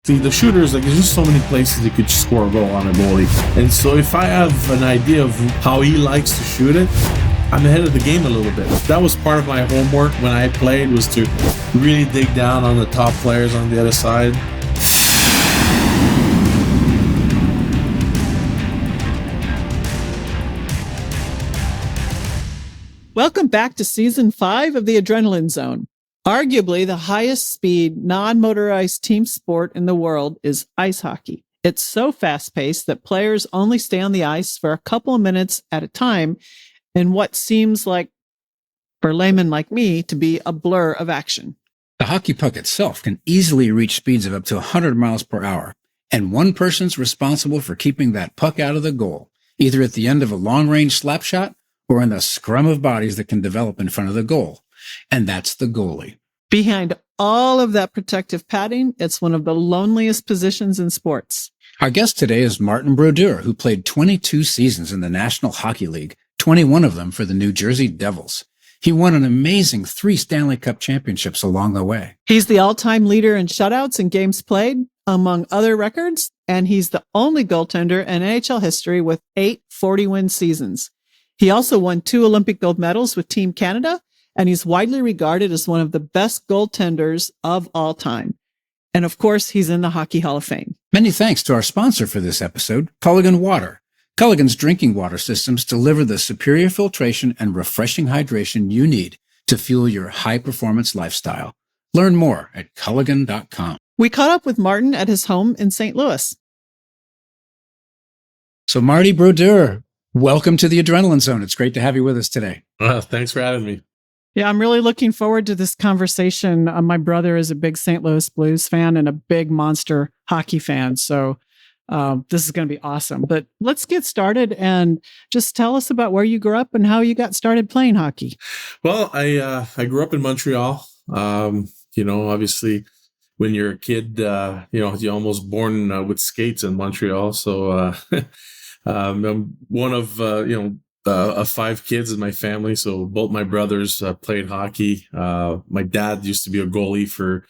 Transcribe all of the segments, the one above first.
See, the shooters, like, there's just so many places you could score a goal on a goalie. And so if I have an idea of how he likes to shoot it, I'm ahead of the game a little bit. That was part of my homework when I played, was to really dig down on the top players on the other side. Welcome back to Season 5 of the Adrenaline Zone. Arguably, the highest speed, non-motorized team sport in the world is ice hockey. It's so fast-paced that players only stay on the ice for a couple of minutes at a time in what seems like, for laymen like me, to be a blur of action. The hockey puck itself can easily reach speeds of up to 100 miles per hour, and one person's responsible for keeping that puck out of the goal, either at the end of a long-range slap shot or in the scrum of bodies that can develop in front of the goal. And that's the goalie. Behind all of that protective padding, it's one of the loneliest positions in sports. Our guest today is Martin Brodeur, who played 22 seasons in the National Hockey League, 21 of them for the New Jersey Devils. He won an amazing 3 Stanley Cup Championships along the way. He's the all-time leader in shutouts and games played, among other records, and he's the only goaltender in NHL history with 8 40-win seasons. He also won 2 Olympic gold medals with Team Canada, and he's widely regarded as one of the best goaltenders of all time. And of course, he's in the Hockey Hall of Fame. Many thanks to our sponsor for this episode, Culligan Water. Culligan's drinking water systems deliver the superior filtration and refreshing hydration you need to fuel your high-performance lifestyle. Learn more at Culligan.com. We caught up with Martin at his home in St. Louis. So Marty Brodeur, welcome to the Adrenaline Zone. It's great to have you with us today. Thanks for having me. Yeah, I'm really looking forward to this conversation. My brother is a big St. Louis Blues fan and a big Monster hockey fan. So this is going to be awesome. But let's get started and just tell us about where you grew up and how you got started playing hockey. Well, I grew up in Montreal. Obviously, when you're a kid, you're almost born with skates in Montreal. So I'm one of, of 5 kids in my family. So both my brothers played hockey. My dad used to be a goalie for,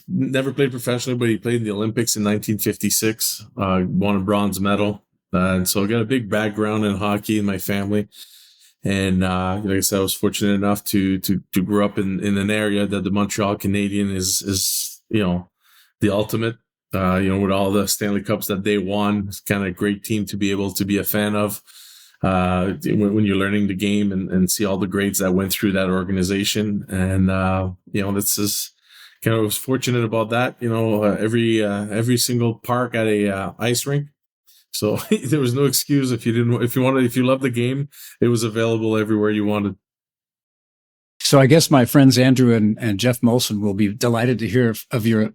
never played professionally, but he played in the Olympics in 1956, won a bronze medal. And so I got a big background in hockey in my family. And like I said, I was fortunate enough to grow up in an area that the Montreal Canadian is the ultimate. With all the Stanley Cups that they won, it's kind of a great team to be able to be a fan of when you're learning the game and see all the grades that went through that organization. And, this is kind of, was fortunate about that. Every single park had a ice rink. So there was no excuse if you loved the game, it was available everywhere you wanted. So I guess my friends Andrew and Jeff Molson will be delighted to hear of your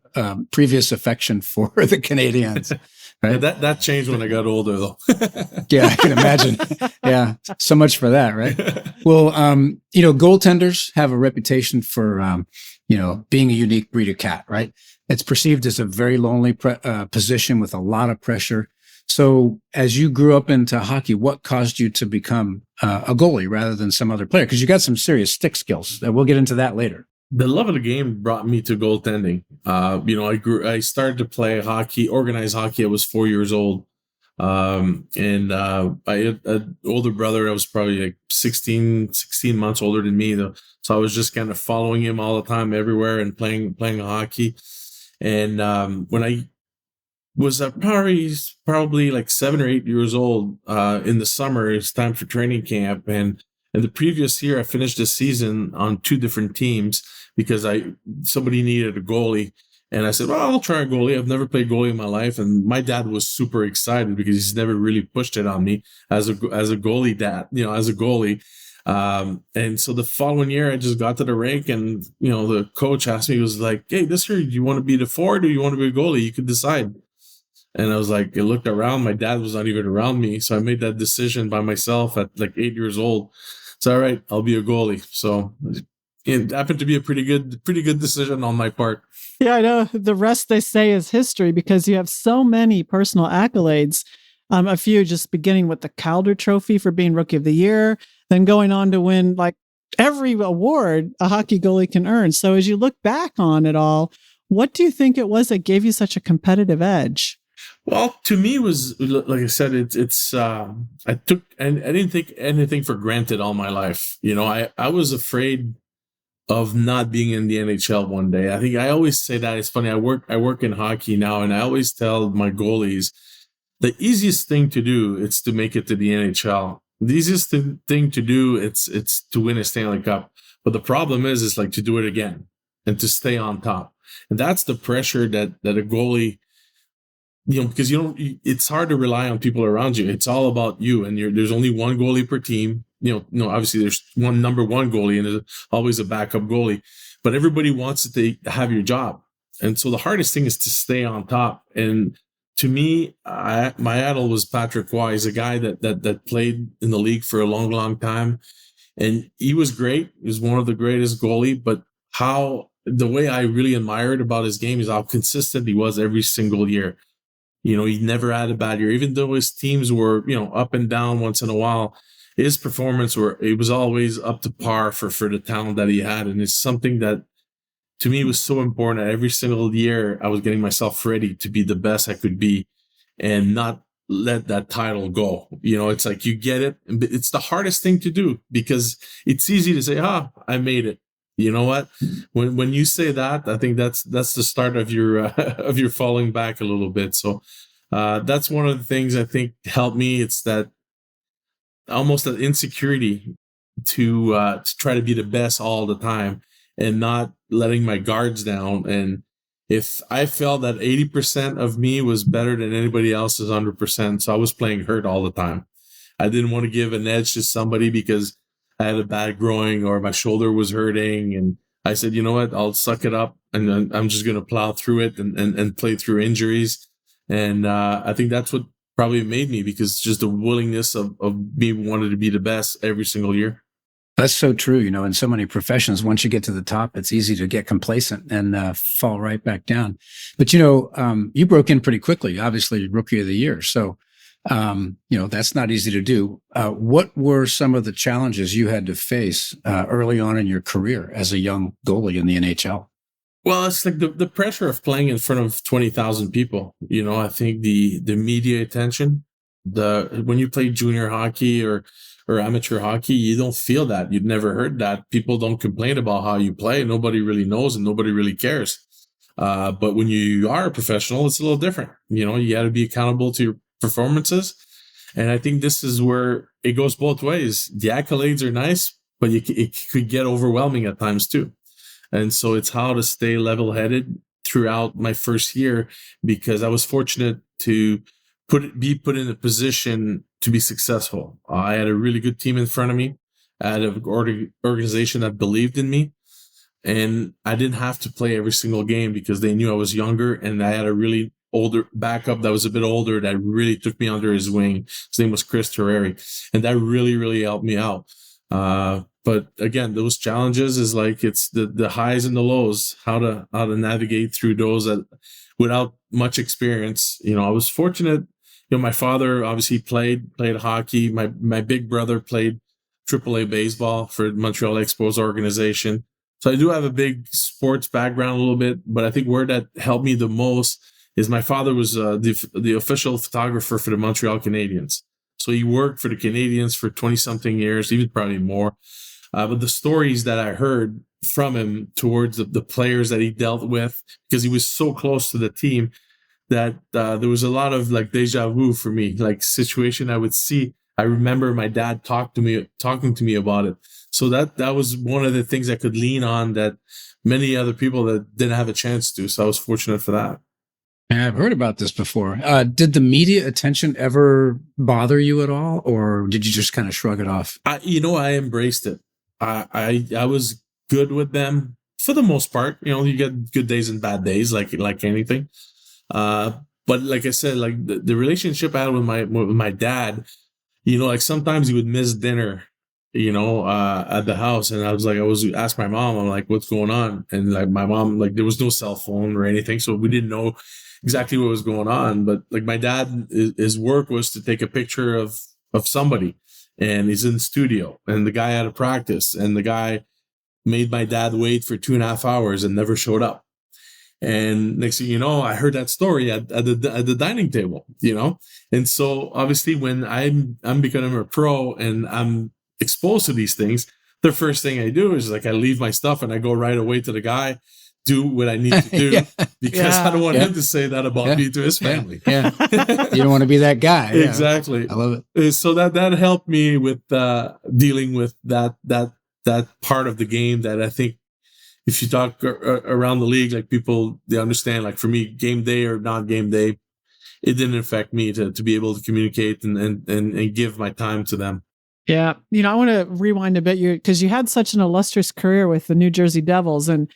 previous affection for the Canadians. Right? Yeah, that changed when I got older, though. Yeah, I can imagine. Yeah, so much for that, right? Well, goaltenders have a reputation for, being a unique breed of cat, right? It's perceived as a very lonely position with a lot of pressure. So as you grew up into hockey, what caused you to become a goalie rather than some other player? Because you got some serious stick skills. We'll get into that later. The love of the game brought me to goaltending. I started to play hockey, organized hockey. I was 4 years old. I had an older brother that was probably like 16 months older than me. So I was just kind of following him all the time, everywhere, and playing hockey. And when I was probably like 7 or 8 years old, in the summer, it's time for training camp. And the previous year, I finished the season on 2 different teams because somebody needed a goalie. And I said, well, I'll try a goalie. I've never played goalie in my life. And my dad was super excited because he's never really pushed it on me as a goalie dad, as a goalie. And so the following year, I just got to the rink and, the coach asked me, he was like, hey, this year, do you want to be the forward or do you want to be a goalie? You could decide. And I was like, I looked around, my dad was not even around me. So I made that decision by myself at like 8 years old. So, all right, I'll be a goalie. So it happened to be a pretty good decision on my part. Yeah, I know. The rest, they say, is history because you have so many personal accolades. A few just beginning with the Calder Trophy for being Rookie of the Year, then going on to win like every award a hockey goalie can earn. So as you look back on it all, What do you think it was that gave you such a competitive edge? Well, to me, it was like I said, I didn't take anything for granted all my life. I was afraid of not being in the NHL one day. I think I always say that. It's funny. I work in hockey now, and I always tell my goalies the easiest thing to do is to make it to the NHL. The easiest thing to do it's to win a Stanley Cup. But the problem is like to do it again and to stay on top. And that's the pressure that a goalie, because it's hard to rely on people around you. It's all about you, and there's only one goalie per team. Obviously there's one number one goalie and there's always a backup goalie, but everybody wants to have your job. And so the hardest thing is to stay on top. And to me, my idol was Patrick Roy. He's a guy that played in the league for a long, long time. And he was great. He was one of the greatest goalie, but the way I really admired about his game is how consistent he was every single year. He never had a bad year, even though his teams were, up and down once in a while. His performance it was always up to par for the talent that he had. And it's something that to me was so important. Every single year I was getting myself ready to be the best I could be and not let that title go. It's like you get it. It's the hardest thing to do because it's easy to say, I made it. You know what? When you say that, I think that's the start of your of your falling back a little bit. So that's one of the things I think helped me. It's that almost an insecurity to try to be the best all the time and not letting my guards down. And if I felt that 80% of me was better than anybody else's 100%, so I was playing hurt all the time. I didn't want to give an edge to somebody because I had a bad groin or my shoulder was hurting. And I said, you know what, I'll suck it up and then I'm just going to plow through it and play through injuries. And I think that's what probably made me, because just the willingness of me wanting to be the best every single year. That's so true. In so many professions, once you get to the top, it's easy to get complacent and fall right back down. But, you broke in pretty quickly, obviously rookie of the year. So, that's not easy to do. What were some of the challenges you had to face early on in your career as a young goalie in the NHL? Well, it's like the pressure of playing in front of 20,000 people. I think the media attention, when you play junior hockey or amateur hockey, you don't feel that. You'd never heard that. People don't complain about how you play. Nobody really knows and nobody really cares. But when you are a professional, it's a little different. You got to be accountable to your performances. And I think this is where it goes both ways. The accolades are nice, but it could get overwhelming at times too. And so it's how to stay level-headed throughout my first year, because I was fortunate to be put in a position to be successful. I had a really good team in front of me. I had an organization that believed in me, and I didn't have to play every single game because they knew I was younger, and I had a really older backup that was a bit older that really took me under his wing. His name was Chris Terreri, and that really, really helped me out. But again, those challenges is like it's the highs and the lows, how to navigate through those without much experience. I was fortunate. My father obviously played hockey. My big brother played AAA baseball for Montreal Expos organization. So I do have a big sports background a little bit, but I think where that helped me the most is my father was the official photographer for the Montreal Canadiens. So he worked for the Canadiens for 20-something years, even probably more. But the stories that I heard from him towards the players that he dealt with, because he was so close to the team, that there was a lot of like deja vu for me, like situation I would see. I remember my dad talking to me about it. So that was one of the things I could lean on that many other people that didn't have a chance to. So I was fortunate for that. I've heard about this before. Did the media attention ever bother you at all, or did you just kind of shrug it off? I embraced it. I was good with them for the most part. You get good days and bad days, like anything. But like I said, like the relationship I had with my dad, like sometimes he would miss dinner, at the house, and I was ask my mom, I'm like, what's going on? And like my mom, like there was no cell phone or anything, so we didn't know exactly what was going on. But like my dad, his work was to take a picture of somebody. And he's in the studio, and the guy had a practice, and the guy made my dad wait for 2.5 hours and never showed up. And next thing you know, I heard that story at the dining table, And so obviously when I'm becoming a pro and I'm exposed to these things, the first thing I do is like I leave my stuff and I go right away to the guy, do what I need to do because I don't want him to say that about me to his family. Yeah. You don't want to be that guy. Exactly. I love it. So that helped me with dealing with that part of the game that I think if you talk around the league, like people, they understand, like for me, game day or not game day, it didn't affect me to be able to communicate and give my time to them. Yeah. I want to rewind a bit because you had such an illustrious career with the New Jersey Devils and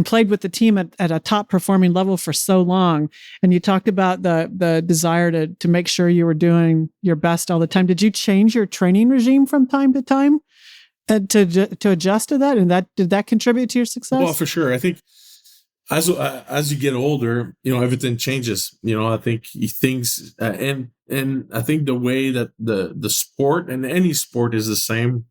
played with the team at a top performing level for so long. And you talked about the desire to make sure you were doing your best all the time. Did you change your training regime from time to time to adjust to that? And did that contribute to your success? Well, for sure. I think as you get older, everything changes. I think things and I think the way that the sport and any sport is the same.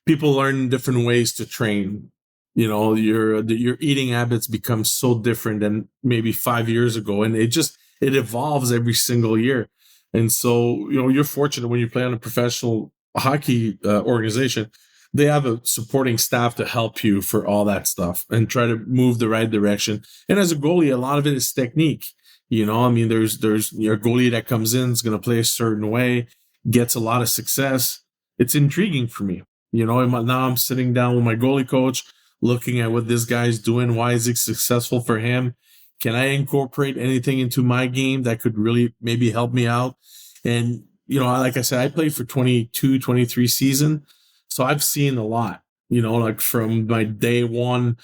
People learn different ways to train. Your eating habits become so different than maybe 5 years ago, and it evolves every single year. And so, you're fortunate when you play on a professional hockey organization. They have a supporting staff to help you for all that stuff and try to move the right direction. And as a goalie, a lot of it is technique. There's your goalie that comes in is going to play a certain way, gets a lot of success. It's intriguing for me. Now I'm sitting down with my goalie coach, looking at what this guy's doing. Why is it successful for him? Can I incorporate anything into my game that could really maybe help me out? And, like I said, I played for 22, 23 season. So I've seen a lot, like from my day one,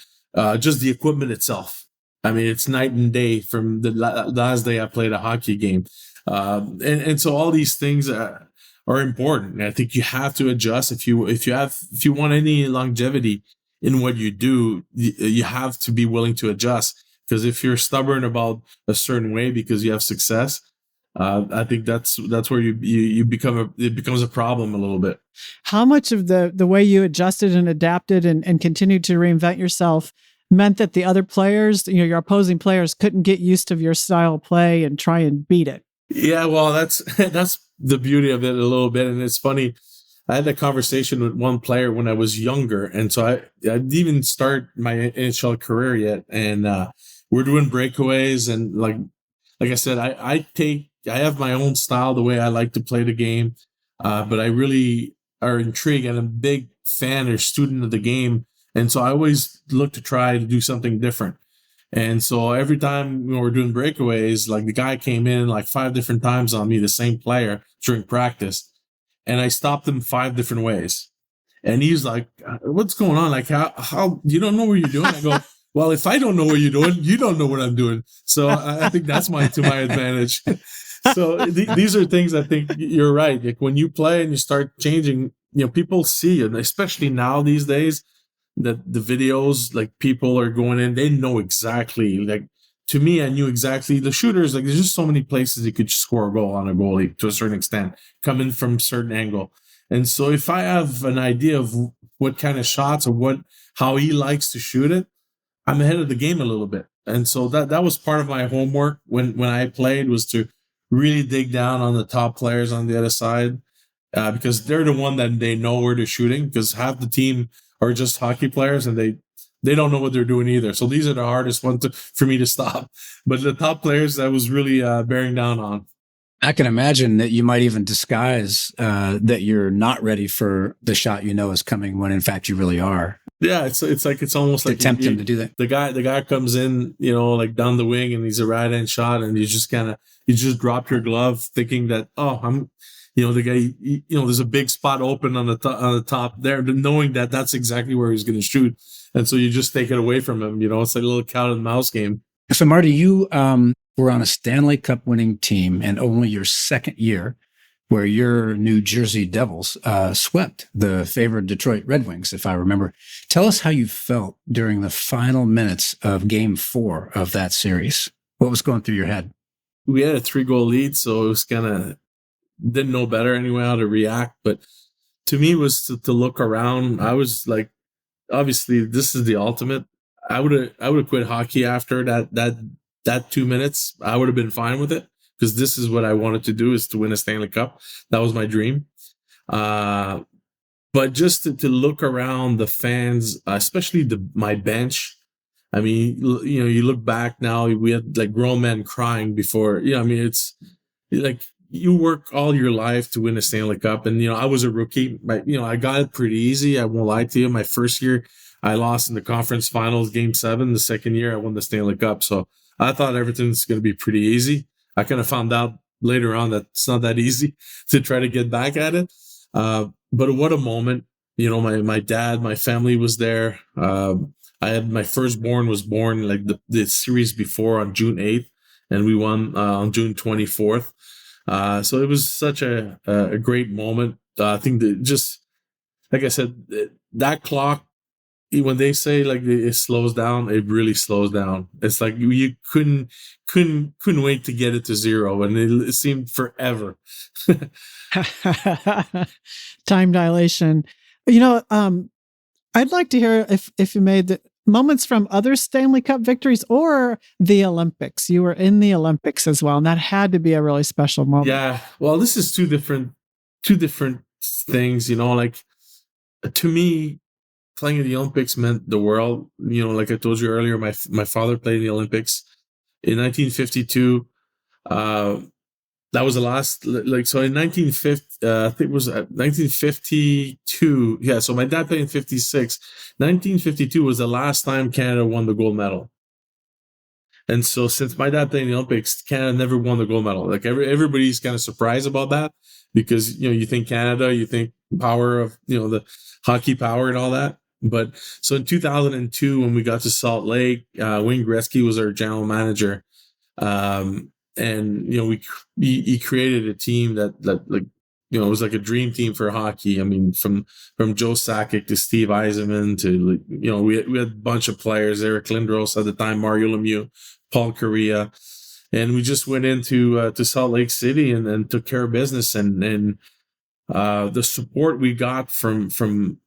just the equipment itself. I mean, it's night and day from the last day I played a hockey game. And so all these things are important. And I think you have to adjust if you want any longevity in what you do, you have to be willing to adjust. Because if you're stubborn about a certain way because you have success, I think that's where it becomes a problem a little bit. How much of the way you adjusted and adapted and continued to reinvent yourself meant that the other players, your opposing players, couldn't get used to your style of play and try and beat it? Yeah, well, that's the beauty of it a little bit. And it's funny, I had a conversation with one player when I was younger. And so I didn't even start my NHL career yet. And we're doing breakaways. And like I said, I have my own style, the way I like to play the game. But I really are intrigued and I'm a big fan or student of the game. And so I always look to try to do something different. And so every time we're doing breakaways, like the guy came in like 5 different times on me, the same player during practice. And I stopped him 5 different ways. And he's like, what's going on? Like, how you don't know what you're doing? I go, well, if I don't know what you're doing, you don't know what I'm doing. So I think that's to my advantage. So these are things I think you're right. Like when you play and you start changing, people see, and especially now these days, that the videos, like people are going in, they know exactly. Like to me, I knew exactly the shooters. Like there's just so many places you could score a goal on a goalie to a certain extent, coming from a certain angle. And so if I have an idea of what kind of shots or how he likes to shoot it, I'm ahead of the game a little bit. And so that was part of my homework when I played, was to really dig down on the top players on the other side, because they're the one that they know where they're shooting, because half the team are just hockey players and they don't know what they're doing either. So these are the hardest ones for me to stop. But the top players, I was really bearing down on. I can imagine that you might even disguise that you're not ready for the shot is coming when in fact you really are. Yeah, it's almost like tempt him to do that. The guy comes in, like down the wing, and he's a right hand shot, and you just drop your glove, thinking that I'm, the guy, there's a big spot open on the top there, knowing that that's exactly where he's going to shoot, and so you just take it away from him. It's like a little cat and mouse game. So Marty, you were on a Stanley Cup winning team, and only your second year, where your New Jersey Devils swept the favored Detroit Red Wings, if I remember. Tell us how you felt during the final minutes of Game 4 of that series. What was going through your head? We had a 3-goal lead, so it was didn't know better anyway how to react. But to me, it was to look around. I was like, obviously, this is the ultimate. I would have quit hockey after that 2 minutes. I would have been fine with it because this is what I wanted to do, is to win a Stanley Cup. That was my dream. But just to look around the fans, especially my bench. I mean, you look back now, we had like grown men crying before. I mean, it's like you work all your life to win a Stanley Cup. And, I was a rookie, but, I got it pretty easy. I won't lie to you. My first year, I lost in the conference finals, game 7. The second year, I won the Stanley Cup. So I thought everything's going to be pretty easy. I kind of found out later on that it's not that easy to try to get back at it. But what a moment. My dad, my family was there. I had my firstborn was born like the series before on June 8th, and we won on June 24th. So it was such a great moment. I think that, just like I said, that clock, when they say like it slows down, it really slows down. It's like you couldn't wait to get it to 0, and it seemed forever. Time dilation. I'd like to hear if you made the moments from other Stanley Cup victories or the Olympics. You were in the Olympics as well, and that had to be a really special moment. Yeah. Well, this is two different things, like, to me, playing in the Olympics meant the world. Like I told you earlier, my father played in the Olympics in 1952. That was the last, so in 1950, I think it was 1952. Yeah, so my dad played in 56. 1952 was the last time Canada won the gold medal. And so since my dad played in the Olympics, Canada never won the gold medal. Like everybody's kind of surprised about that because, you think Canada, you think power of, the hockey power and all that. But so in 2002, when we got to Salt Lake, Wayne Gretzky was our general manager. And he created a team that like it was like a dream team for hockey. I mean, from Joe Sakic to Steve Yzerman to we had a bunch of players. Eric Lindros at the time, Mario Lemieux, Paul Correa, and we just went into to Salt Lake City and took care of business. And the support we got from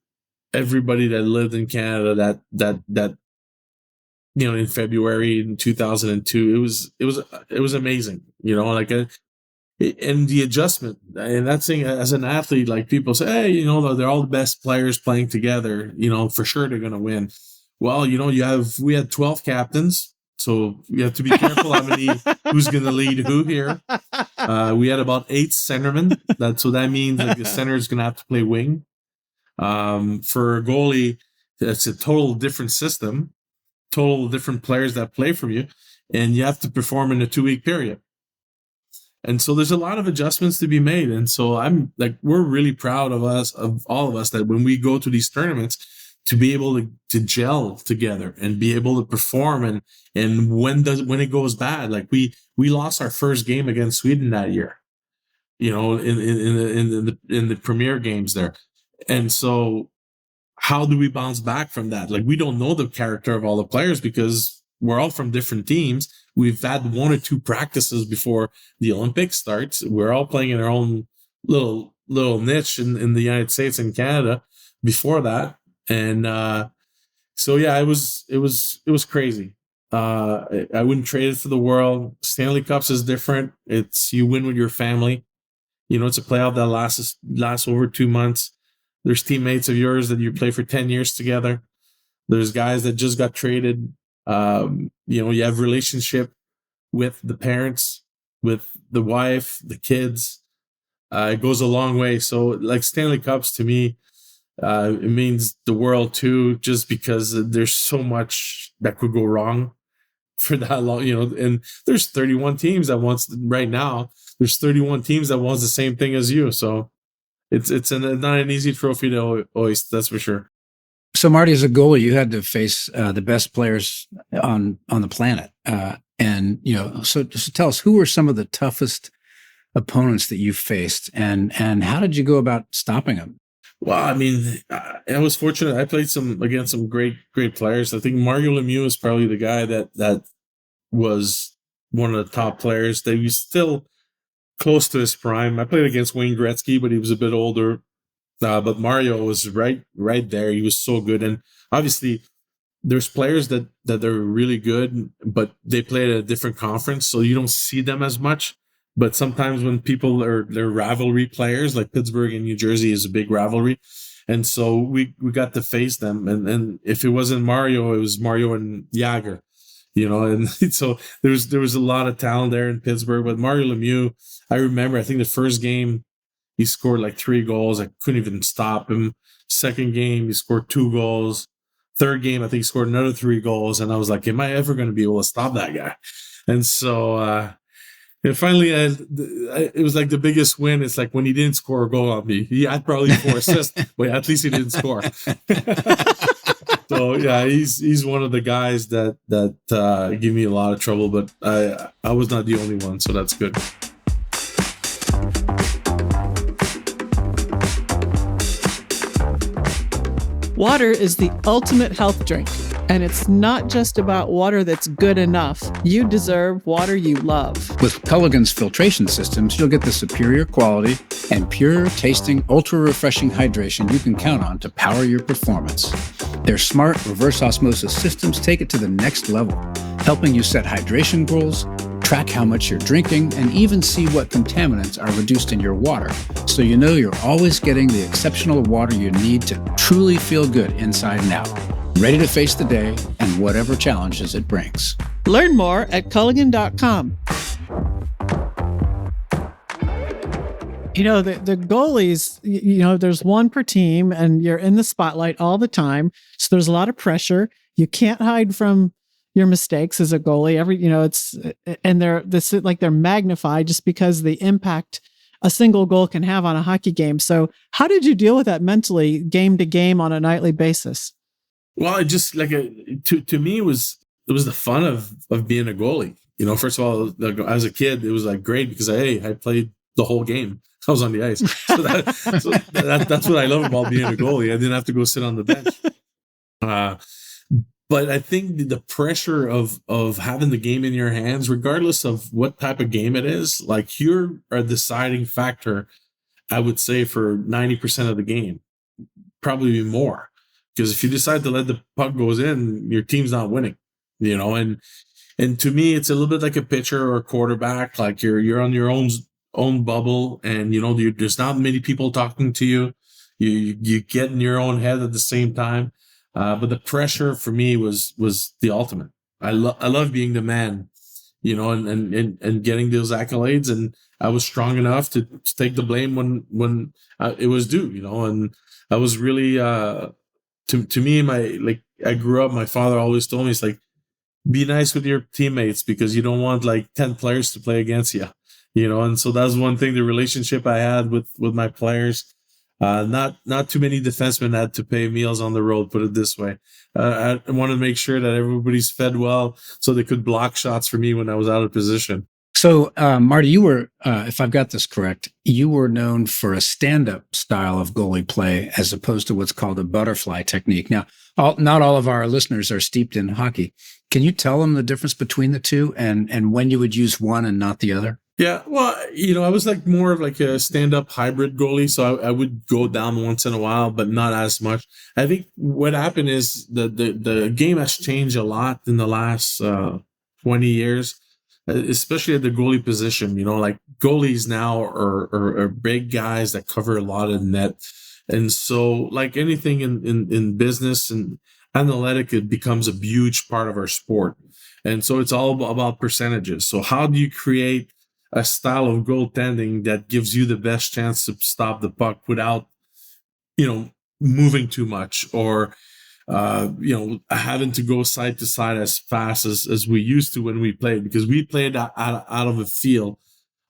everybody that lived in Canada that in February in 2002, it was amazing, and the adjustment, and that's thing as an athlete, like people say, hey, they're all the best players playing together, for sure they're going to win. Well, we had 12 captains, so you have to be careful who's going to lead who here. We had about 8 centermen. So that means like the center is going to have to play wing. For a goalie, it's a total different system. Total different players that play for you, and you have to perform in a 2-week period. And so there's a lot of adjustments to be made. And so we're really proud of all of us, that when we go to these tournaments, to be able to gel together and be able to perform. And when it goes bad, like we lost our first game against Sweden that year, in the premier games there. And so how do we bounce back from that? Like, we don't know the character of all the players because we're all from different teams. We've had 1 or 2 practices before the Olympics starts. We're all playing in our own little niche in the United States and Canada before that. And so yeah, it was crazy. I wouldn't trade it for the world. Stanley Cups is different. It's you win with your family. It's a playoff that lasts over 2 months. There's teammates of yours that you play for 10 years together. There's guys that just got traded. You have relationship with the parents, with the wife, the kids. It goes a long way. So like Stanley Cups to me, it means the world too, just because there's so much that could go wrong for that long, and there's 31 teams that wants right now. There's 31 teams that wants the same thing as you. So it's not an easy trophy to hoist, that's for sure. So Marty, as a goalie, you had to face the best players on the planet, and so tell us, who were some of the toughest opponents that you faced, and how did you go about stopping them? Well, I mean, I was fortunate. I played against some great players. I think Mario Lemieux is probably the guy that was one of the top players. That was still close to his prime. I played against Wayne Gretzky, but he was a bit older. But Mario was right there. He was so good. And obviously, there's players that are really good, but they play at a different conference, so you don't see them as much. But sometimes when they're rivalry players, like Pittsburgh and New Jersey is a big rivalry. And so we got to face them. And if it wasn't Mario, it was Mario and Jagger, and so there was a lot of talent there in Pittsburgh. But Mario Lemieux, I remember, I think the first game, he scored like 3 goals. I couldn't even stop him. Second game, he scored 2 goals. Third game, I think he scored another 3 goals. And I was like, am I ever going to be able to stop that guy? And so, and finally, it was like the biggest win. It's like when he didn't score a goal on me. He had probably 4 assists, but at least he didn't score. So yeah, he's one of the guys that give me a lot of trouble. But I was not the only one, so that's good. Water is the ultimate health drink, and it's not just about water that's good enough. You deserve water you love. With Culligan's filtration systems, you'll get the superior quality and pure tasting, ultra refreshing hydration you can count on to power your performance. Their smart reverse osmosis systems take it to the next level, helping you set hydration goals, track how much you're drinking, and even see what contaminants are reduced in your water, so you know you're always getting the exceptional water you need to truly feel good inside and out, ready to face the day and whatever challenges it brings. Learn more at Culligan.com. The goalies, there's one per team and you're in the spotlight all the time. So there's a lot of pressure. You can't hide from your mistakes as a goalie. They're magnified just because the impact a single goal can have on a hockey game. So how did you deal with that mentally, game to game on a nightly basis? Well, it just to me it was the fun of being a goalie. First of all, as a kid, it was like great because I played the whole game. I was on the ice. So that's what I love about being a goalie. I didn't have to go sit on the bench. But I think the pressure of having the game in your hands, regardless of what type of game it is, like you're a deciding factor, I would say, for 90% of the game, probably more. Because if you decide to let the puck goes in, your team's not winning, and to me, it's a little bit like a pitcher or a quarterback. Like you're on your own bubble, and there's not many people talking to you. You get in your own head at the same time. But the pressure for me was the ultimate. I love being the man, and getting those accolades. And I was strong enough to take the blame when it was due, and I was really, to me, I grew up, my father always told me, it's like, be nice with your teammates because you don't want like 10 players to play against you, and so that's one thing, the relationship I had with my players. Not too many defensemen had to pay meals on the road, put it this way. I wanted to make sure that everybody's fed well so they could block shots for me when I was out of position. So, Marty, you were, if I've got this correct, you were known for a stand-up style of goalie play as opposed to what's called a butterfly technique. Now, not all of our listeners are steeped in hockey. Can you tell them the difference between the two and when you would use one and not the other? Yeah, well, I was like more of like a stand-up hybrid goalie, so I would go down once in a while, but not as much. I think what happened is the game has changed a lot in the last 20 years, especially at the goalie position. Like goalies now are big guys that cover a lot of net, and so like anything in business and analytic, it becomes a huge part of our sport, and so it's all about percentages. So how do you create a style of goaltending that gives you the best chance to stop the puck without, moving too much or, having to go side to side as fast as we used to when we played, because we played out of the feel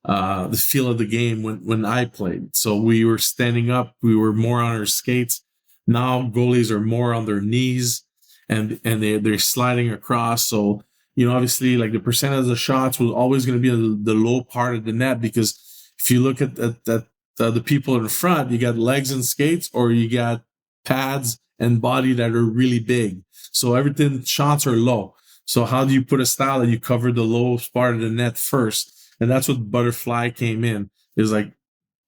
of the game when I played. So we were standing up, we were more on our skates. Now goalies are more on their knees and they're sliding across. So, obviously, like the percentage of the shots was always going to be the low part of the net, because if you look at the people in front, you got legs and skates, or you got pads and body that are really big. So everything, shots are low. So how do you put a style that you cover the lowest part of the net first? And that's what Butterfly came in. It was like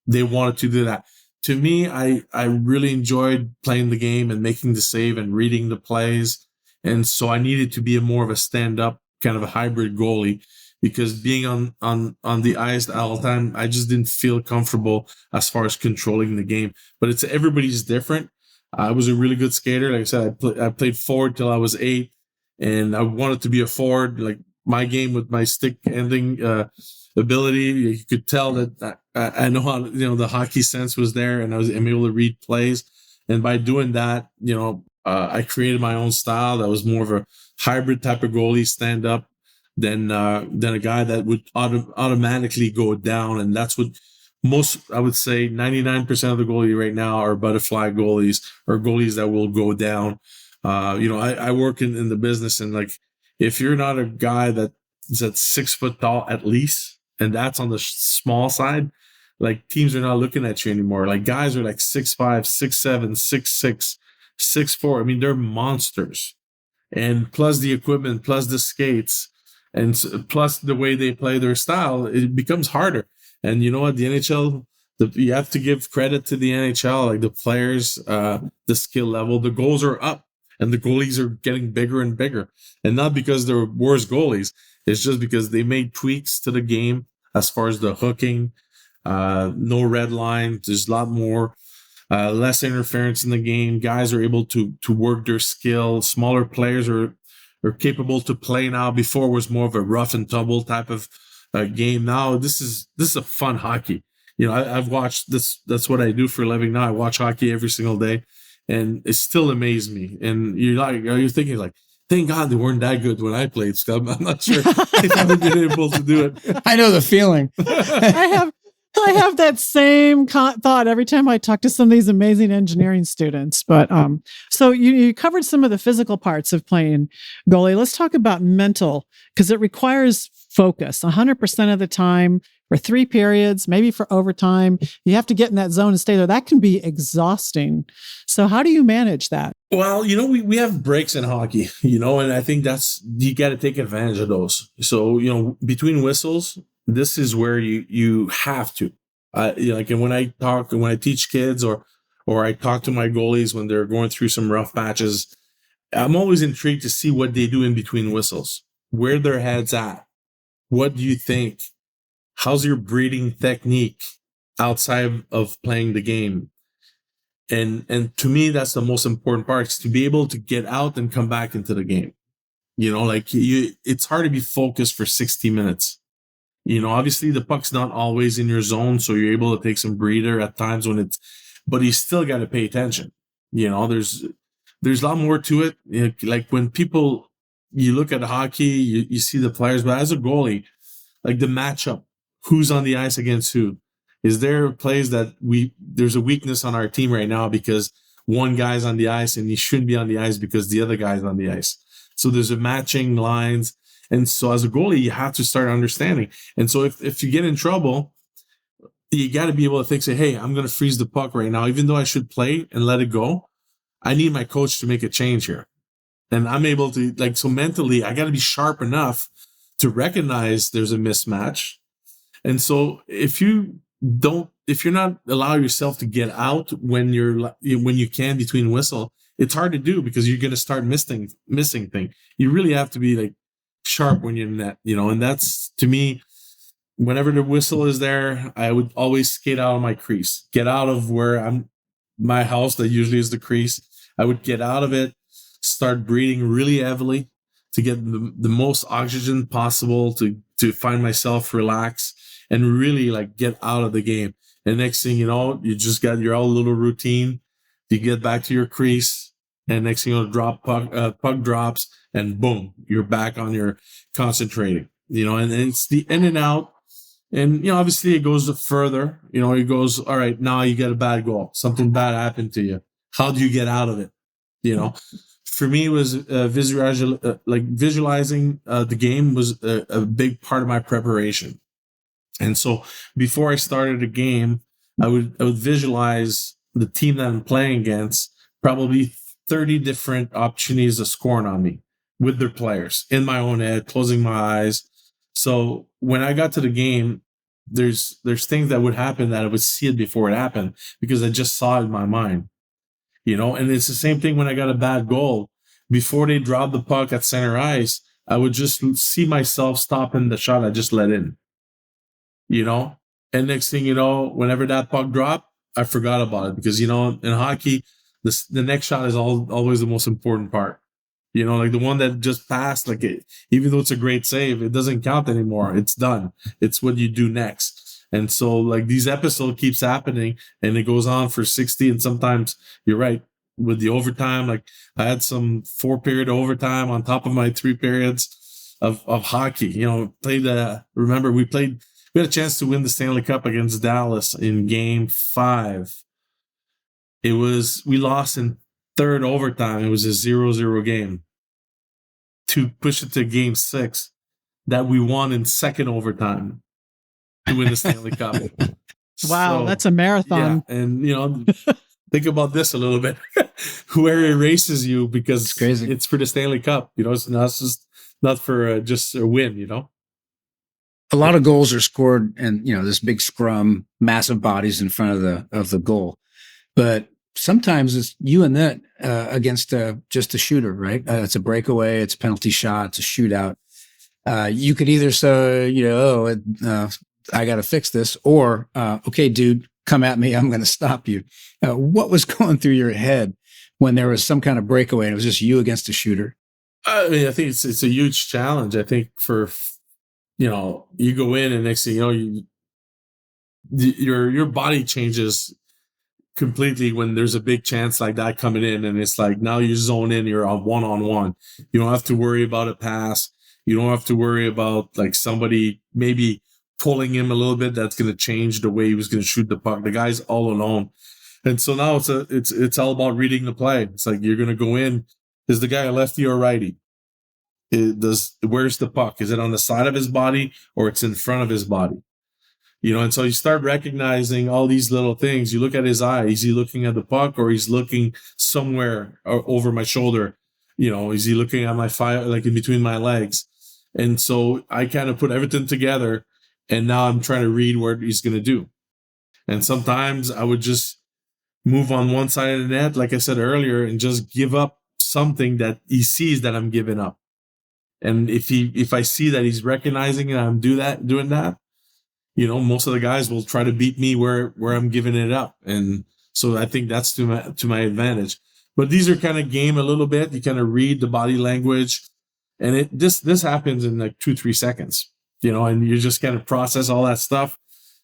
they wanted to do that. To me, I really enjoyed playing the game and making the save and reading the plays And so I needed to be more of a stand-up kind of a hybrid goalie, because being on the ice all the time, I just didn't feel comfortable as far as controlling the game. But everybody's different. I was a really good skater. Like I said, I played forward till I was 8, and I wanted to be a forward. Like my game with my stick ending ability, you could tell that I know how, the hockey sense was there, and I'm able to read plays. And by doing that, I created my own style that was more of a hybrid type of goalie, stand up, than a guy that would automatically go down. And that's what I would say 99% of the goalie right now are butterfly goalies, or goalies that will go down. I work in the business, and like, if you're not a guy that's at 6 foot tall at least, and that's on the small side, like, teams are not looking at you anymore. Like, guys are like 6'5", 6'7", 6'6", 6'4". I mean, they're monsters. And plus the equipment, plus the skates, and plus the way they play their style, it becomes harder. And you know what? The NHL, you have to give credit to the NHL, like the players, the skill level, the goals are up, and the goalies are getting bigger and bigger. And not because they're worse goalies. It's just because they made tweaks to the game as far as the hooking, no red line. There's a lot more, less interference in the game. Guys are able to work their skill. Smaller players are capable to play now. Before, it was more of a rough and tumble type of game. Now this is a fun hockey. I've watched this. That's what I do for a living now. I watch hockey every single day, and it still amazes me. And you're thinking like, thank God they weren't that good when I played. So I'm not sure if I would have been able to do it. I know the feeling. I have that same thought every time I talk to some of these amazing engineering students. But so you covered some of the physical parts of playing goalie. Let's talk about mental, because it requires focus 100% of the time for 3 periods, maybe for overtime. You have to get in that zone and stay there. That can be exhausting. So how do you manage that? Well, we have breaks in hockey, and I think you got to take advantage of those. So, between whistles, this is where you have to, and when I teach kids or I talk to my goalies when they're going through some rough patches, I'm always intrigued to see what they do in between whistles, where their head's at. What do you think? How's your breathing technique outside of playing the game? And to me, that's the most important part, is to be able to get out and come back into the game. It's hard to be focused for 60 minutes. Obviously the puck's not always in your zone, so you're able to take some breather at times but you still got to pay attention. There's a lot more to it. Like when you look at hockey, you see the players, but as a goalie, like the matchup, who's on the ice against who? Is there plays that there's a weakness on our team right now because one guy's on the ice and he shouldn't be on the ice because the other guy's on the ice. So there's a matching lines. And so as a goalie, you have to start understanding. And so if you get in trouble, you got to be able to think, say, hey, I'm going to freeze the puck right now. Even though I should play and let it go, I need my coach to make a change here. And I'm able to, so mentally, I got to be sharp enough to recognize there's a mismatch. And so if you're not allowing yourself to get out when you can between whistle, it's hard to do because you're going to start missing things. You really have to be sharp when you're in net, and that's, to me, whenever the whistle is there, I would always skate out of my crease, get out of where my house that usually is the crease. I would get out of it, start breathing really heavily to get the most oxygen possible to find myself relax and really get out of the game. And next thing you know, you just got your own little routine. You get back to your crease, and next thing you'll puck drops, and boom, you're back on your concentrating. And it's the in and out. And, obviously it goes further. It goes, all right, now you get a bad goal. Something bad happened to you. How do you get out of it? For me, it was visualizing the game was a big part of my preparation. And so before I started a game, I would visualize the team that I'm playing against, probably 30 different opportunities of scoring on me with their players in my own head, closing my eyes. So when I got to the game, there's things that would happen that I would see it before it happened because I just saw it in my mind, and it's the same thing when I got a bad goal. before they drop the puck at center ice, I would just see myself stopping the shot I just let in, and next thing you know, whenever that puck dropped, I forgot about it because, in hockey, the next shot is always the most important part. Like the one that just passed, even though it's a great save, it doesn't count anymore. It's done. It's what you do next. And so these episodes keeps happening and it goes on for 60. And sometimes you're right with the overtime. I had some 4-period overtime on top of my 3 periods of hockey, remember we had a chance to win the Stanley Cup against Dallas in game 5. We lost in 3rd overtime. It was a 0-0 game to push it to game 6 that we won in 2nd overtime to win the Stanley Cup. Wow, that's a marathon. Yeah, and think about this a little bit. Whoever erases you because it's for the Stanley Cup, it's not for just a win, A lot of goals are scored and, this big scrum, massive bodies in front of the goal. But sometimes it's you and that against just a shooter, right? It's a breakaway, it's a penalty shot, it's a shootout. You could either say, I got to fix this, or, okay, dude, come at me. I'm going to stop you. What was going through your head when there was some kind of breakaway and it was just you against a shooter? I think it's a huge challenge. I think for, you go in and next thing you know, your body changes completely when there's a big chance like that coming in, and it's now you zone in, you're on one-on-one. You don't have to worry about a pass. You don't have to worry about somebody maybe pulling him a little bit. That's going to change the way he was going to shoot the puck. The guy's all alone. And so now it's all about reading the play. It's you're going to go in. Is the guy a lefty or righty? Where's the puck? Is it on the side of his body or it's in front of his body? And so you start recognizing all these little things. You look at his eye. Is he looking at the puck or he's looking somewhere over my shoulder? Is he looking at my in between my legs? And so I kind of put everything together, and now I'm trying to read what he's going to do. And sometimes I would just move on one side of the net, like I said earlier, and just give up something that he sees that I'm giving up. And if I see that he's recognizing it, I'm doing that, most of the guys will try to beat me where I'm giving it up. And so I think that's to my advantage. But these are kind of game a little bit. You kind of read the body language, and this happens in 2-3 seconds, and you just kind of process all that stuff.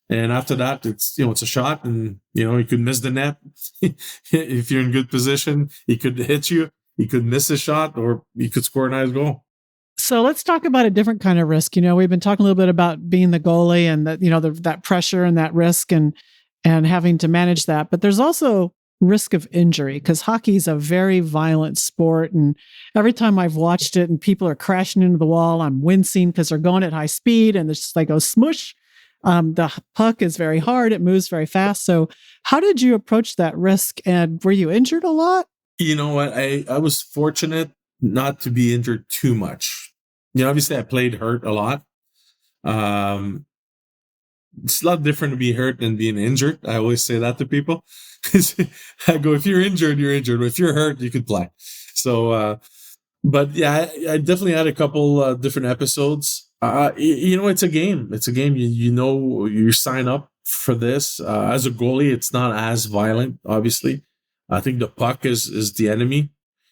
And after that, it's a shot, and you could miss the net. If you're in good position, he could hit you. He could miss a shot, or you could score a nice goal. So let's talk about a different kind of risk. We've been talking a little bit about being the goalie and that, that pressure and that risk and having to manage that. But there's also risk of injury because hockey is a very violent sport. And every time I've watched it and people are crashing into the wall, I'm wincing because they're going at high speed and it's just go smush. The puck is very hard. It moves very fast. So how did you approach that risk? And were you injured a lot? You know what? I was fortunate not to be injured too much. Obviously I played hurt a lot. It's a lot different to be hurt than being injured. I always say that to people. I go, if you're injured, you're injured. If you're hurt, you could play. So, but yeah, I definitely had a couple different episodes. It's a game. It's a game. You sign up for this. As a goalie, it's not as violent, obviously. I think the puck is the enemy.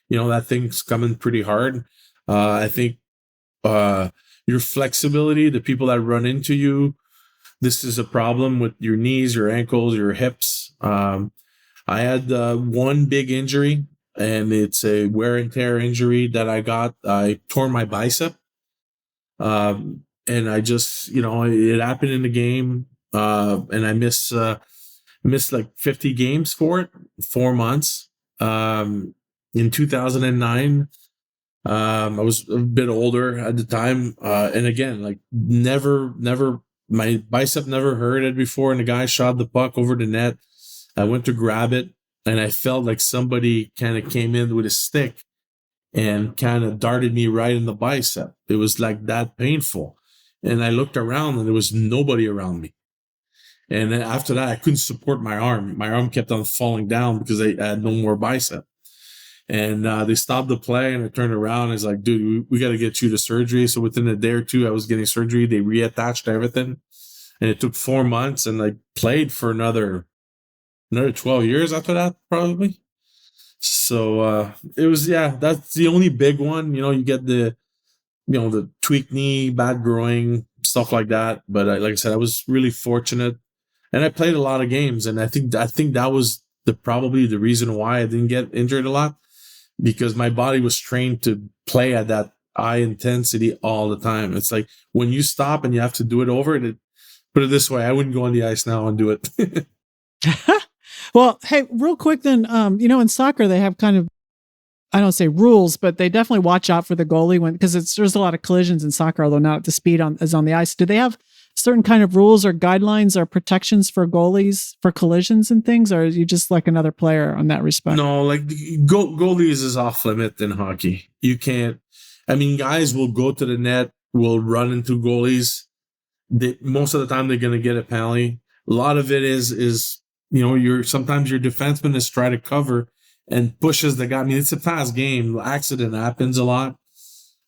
That thing's coming pretty hard. I think your flexibility, the people that run into you, this is a problem with your knees, your ankles, your hips. I had one big injury, and it's a wear and tear injury that I got. I tore my bicep. And I just, it happened in the game. And I missed 50 games for it, 4 months. In 2009, I was a bit older at the time. And again, never, my bicep never hurted before. And the guy shot the puck over the net. I went to grab it, and I felt like somebody kind of came in with a stick and kind of darted me right in the bicep. It was that painful. And I looked around, and there was nobody around me. And then after that, I couldn't support my arm. My arm kept on falling down because I had no more bicep. And they stopped the play, and I turned around and it's like, dude, we got to get you to surgery. So within a day or two, I was getting surgery. They reattached everything, and it took 4 months, and I played for another 12 years after that, probably. So it was, that's the only big one. You get the tweaked knee, bad groin, stuff like that. But like I said, I was really fortunate, and I played a lot of games, and I think that was probably the reason why I didn't get injured a lot, because my body was trained to play at that high intensity all the time. It's like when you stop and you have to do it over, put it this way, I wouldn't go on the ice now and do it. Well, hey, real quick then, in soccer, they have kind of, I don't say rules, but they definitely watch out for the goalie because there's a lot of collisions in soccer, although not at the speed as on the ice. Do they have certain kind of rules or guidelines or protections for goalies for collisions and things, or are you just like another player on that respect? No, like goalies is off limit in hockey. You can't. I mean, guys will go to the net, will run into goalies. Most of the time, they're going to get a penalty. A lot of it is sometimes your defenseman is trying to cover and pushes the guy. I mean, it's a fast game. Accident happens a lot.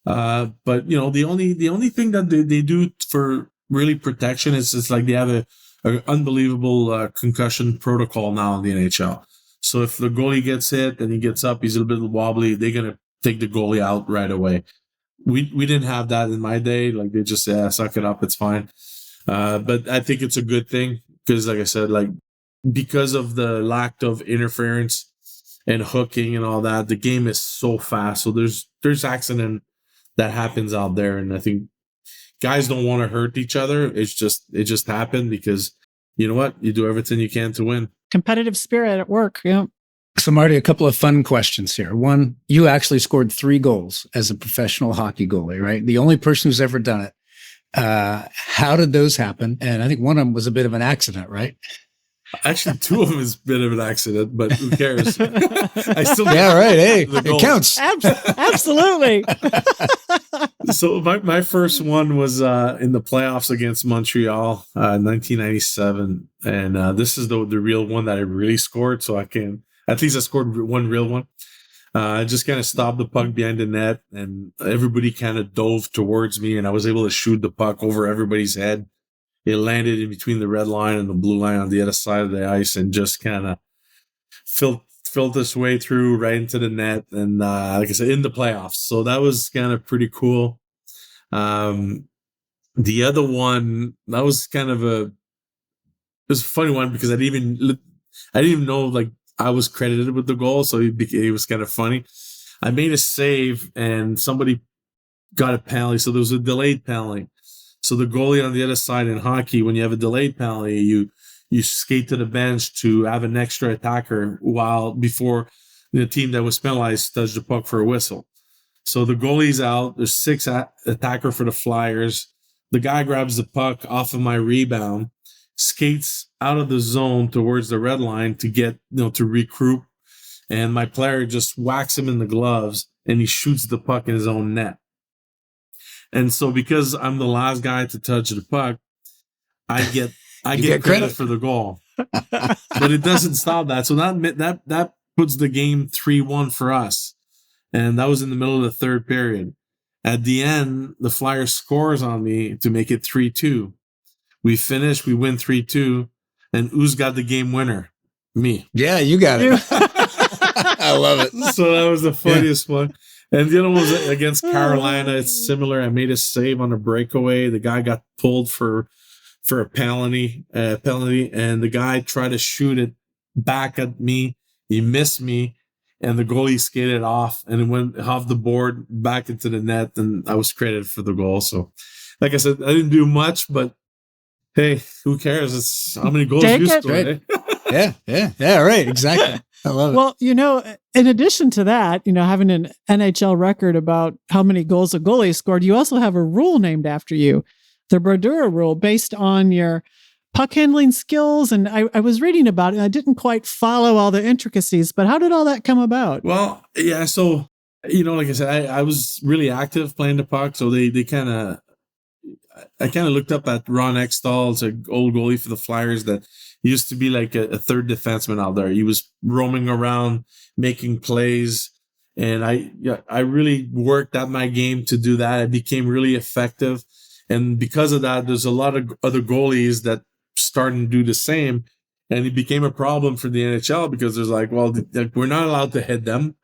But the only thing that they do for really protection is it's like they have an unbelievable concussion protocol now in the NHL. So if the goalie gets hit and he gets up, he's a little bit wobbly, they're gonna take the goalie out right away. We didn't have that in my day. Like they just say, suck it up, it's fine. But I think it's a good thing because, like I said, like because of the lack of interference and hooking and all that, the game is so fast. So there's accident that happens out there, and I think guys don't want to hurt each other. It just happened because you know what? You do everything you can to win. Competitive spirit at work. Yeah. So Marty, a couple of fun questions here. One, you actually scored 3 goals as a professional hockey goalie, right? The only person who's ever done it. How did those happen? And I think one of them was a bit of an accident, right? Actually, 2 of them is a bit of an accident, but who cares? I still right. Hey, it counts. Absolutely. So my first one was in the playoffs against Montreal, 1997, and this is the real one that I really scored. So at least I scored one real one. I just kind of stopped the puck behind the net, and everybody kind of dove towards me, and I was able to shoot the puck over everybody's head. It landed in between the red line and the blue line on the other side of the ice, and just kind of filled its way through right into the net, and like I said, in the playoffs. So that was kind of pretty cool. The other one, that was kind of it was a funny one because I didn't even know like I was credited with the goal, so it was kind of funny. I made a save and somebody got a penalty, so there was a delayed penalty. So the goalie on the other side in hockey, when you have a delayed penalty, you skate to the bench to have an extra attacker before the team that was penalized touched the puck for a whistle. So the goalie's out. There's 6 attacker for the Flyers. The guy grabs the puck off of my rebound, skates out of the zone towards the red line to get to regroup, and my player just whacks him in the gloves, and he shoots the puck in his own net. And so because I'm the last guy to touch the puck, I get credit for the goal. But it doesn't stop that. So that puts the game 3-1 for us. And that was in the middle of the third period. At the end, the Flyers scores on me to make it 3-2. We finish, we win 3-2. And who's got the game winner? Me. Yeah, you got it. I love it. So that was the funniest one. And the other one was against Carolina. It's similar. I made a save on a breakaway. The guy got pulled for a penalty, and the guy tried to shoot it back at me. He missed me, and the goalie skated off, and it went off the board back into the net, and I was credited for the goal. So, like I said, I didn't do much, but hey, who cares? It's how many goals you scored. Right. Yeah, right, exactly. I love it. Well, in addition to that, having an NHL record about how many goals a goalie scored, you also have a rule named after you, the Brodeur Rule, based on your puck handling skills. And I was reading about it, and I didn't quite follow all the intricacies, but how did all that come about? Well, yeah, so, like I said, I was really active playing the puck, so I kind of looked up at Ron Extall, it's an old goalie for the Flyers that used to be like a third defenseman out there. He was roaming around, making plays. And I really worked at my game to do that. I became really effective. And because of that, there's a lot of other goalies that started to do the same. And it became a problem for the NHL because there's like, well, we're not allowed to hit them.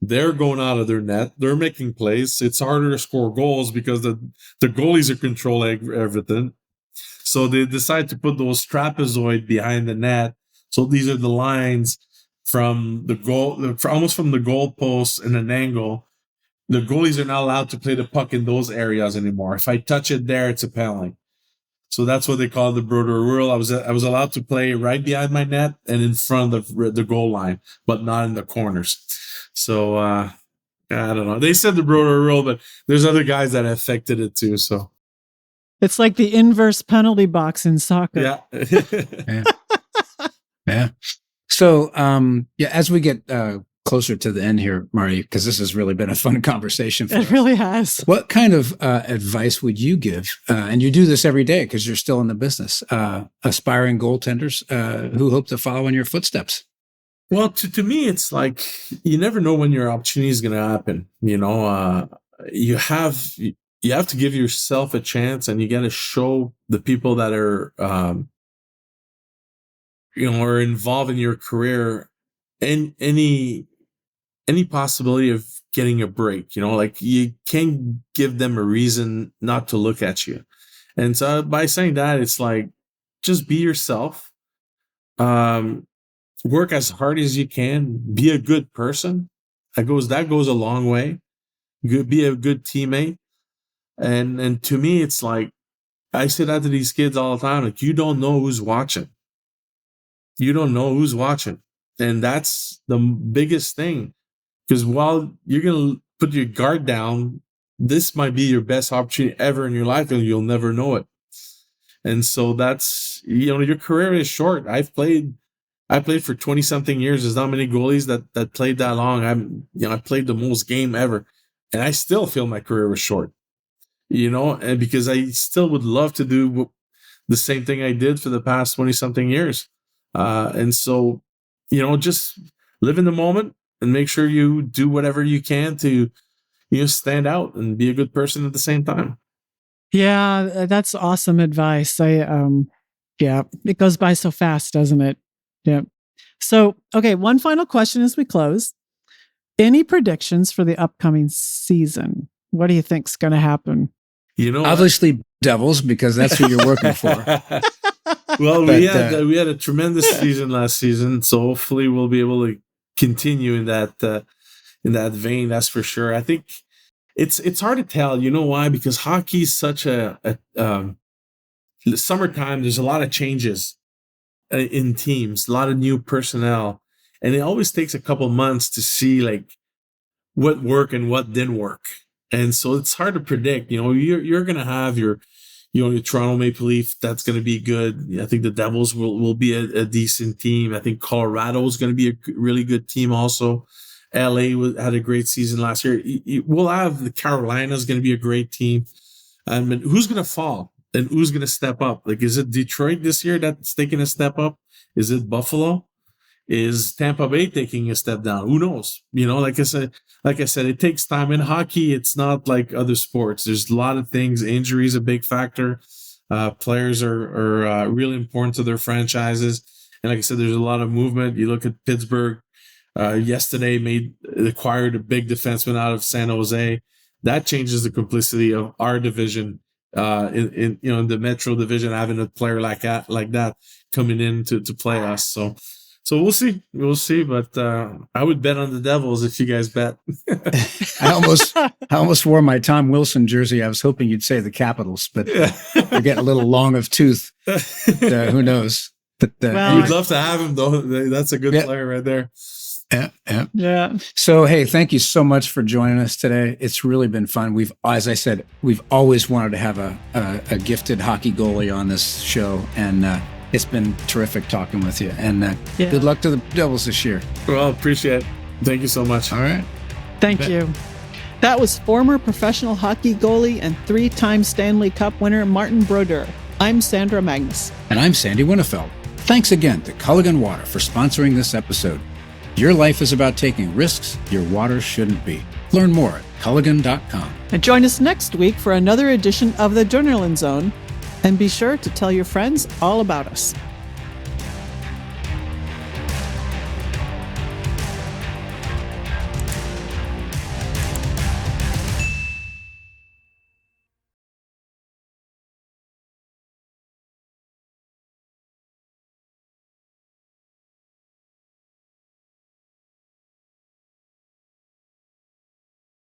They're going out of their net. They're making plays. It's harder to score goals because the goalies are controlling everything. So they decide to put those trapezoid behind the net. So these are the lines from the goal, almost from the goal post and an angle. The goalies are not allowed to play the puck in those areas anymore. If I touch it there, it's a penalty. So that's what they call the Brodeur Rule. I was allowed to play right behind my net and in front of the goal line, but not in the corners. So I don't know. They said the Brodeur Rule, but there's other guys that affected it too. So it's like the inverse penalty box in soccer. Yeah. Yeah. Yeah. So as we get closer to the end here, Marty, because this has really been a fun conversation for us. It really has. What kind of advice would you give? And you do this every day because you're still in the business. Aspiring goaltenders who hope to follow in your footsteps. Well, to me, it's like you never know when your opportunity is going to happen. You know, you have to give yourself a chance, and you got to show the people that are are involved in your career and any possibility of getting a break. You know, like you can't give them a reason not to look at you. And so by saying that, it's like just be yourself. Work as hard as you can. Be a good person. That goes a long way. Be a good teammate. And to me, it's like I say that to these kids all the time. Like, you don't know who's watching. You don't know who's watching. And that's the biggest thing. Because while you're going to put your guard down, this might be your best opportunity ever in your life, and you'll never know it. And so that's, your career is short. I played for 20 something years. There's not many goalies that played that long. I played the most game ever, and I still feel my career was short, and because I still would love to do the same thing I did for the past 20 something years. And so, just live in the moment and make sure you do whatever you can to, stand out and be a good person at the same time. Yeah, that's awesome advice. It goes by so fast, doesn't it? Yeah. So, okay, one final question as we close. Any predictions for the upcoming season? What do you think's going to happen? Obviously Devils, because that's who you're working for. Well, we had a tremendous season last season, so hopefully we'll be able to continue in that vein. That's for sure. I think it's hard to tell. You know why? Because hockey is such a summertime. There's a lot of changes in teams, a lot of new personnel, and it always takes a couple months to see like what worked and what didn't work. And so it's hard to predict. You're gonna have your Toronto Maple Leaf, that's going to be good. I think the Devils will be a decent team. I think Colorado is going to be a really good team also. LA had a great season last year. We'll have the Carolinas going to be a great team. But who's going to fall and who's going to step up? Like, is it Detroit this year that's taking a step up? Is it Buffalo? Is Tampa Bay taking a step down? Who knows? Like I said, it takes time. In hockey, it's not like other sports. There's a lot of things. Injury is a big factor. Players are really important to their franchises. And like I said, there's a lot of movement. You look at Pittsburgh yesterday, acquired a big defenseman out of San Jose. That changes the complicity of our division. In the Metro division, having a player like that coming in to play us. So we'll see. But I would bet on the Devils if you guys bet. I almost wore my Tom Wilson jersey. I was hoping you'd say the Capitals, but you're getting a little long of tooth. Who knows? But you'd love to have him, though. That's a good player right there. Yeah. So, hey, thank you so much for joining us today. It's really been fun. As I said, we've always wanted to have a gifted hockey goalie on this show, and it's been terrific talking with you. And good luck to the Devils this year. Well, appreciate it. Thank you so much. All right. Thank you. That was former professional hockey goalie and 3-time Stanley Cup winner Martin Brodeur. I'm Sandra Magnus. And I'm Sandy Winnefeld. Thanks again to Culligan Water for sponsoring this episode. Your life is about taking risks your water shouldn't be. Learn more at culligan.com. And join us next week for another edition of the Adrenaline Zone. And be sure to tell your friends all about us.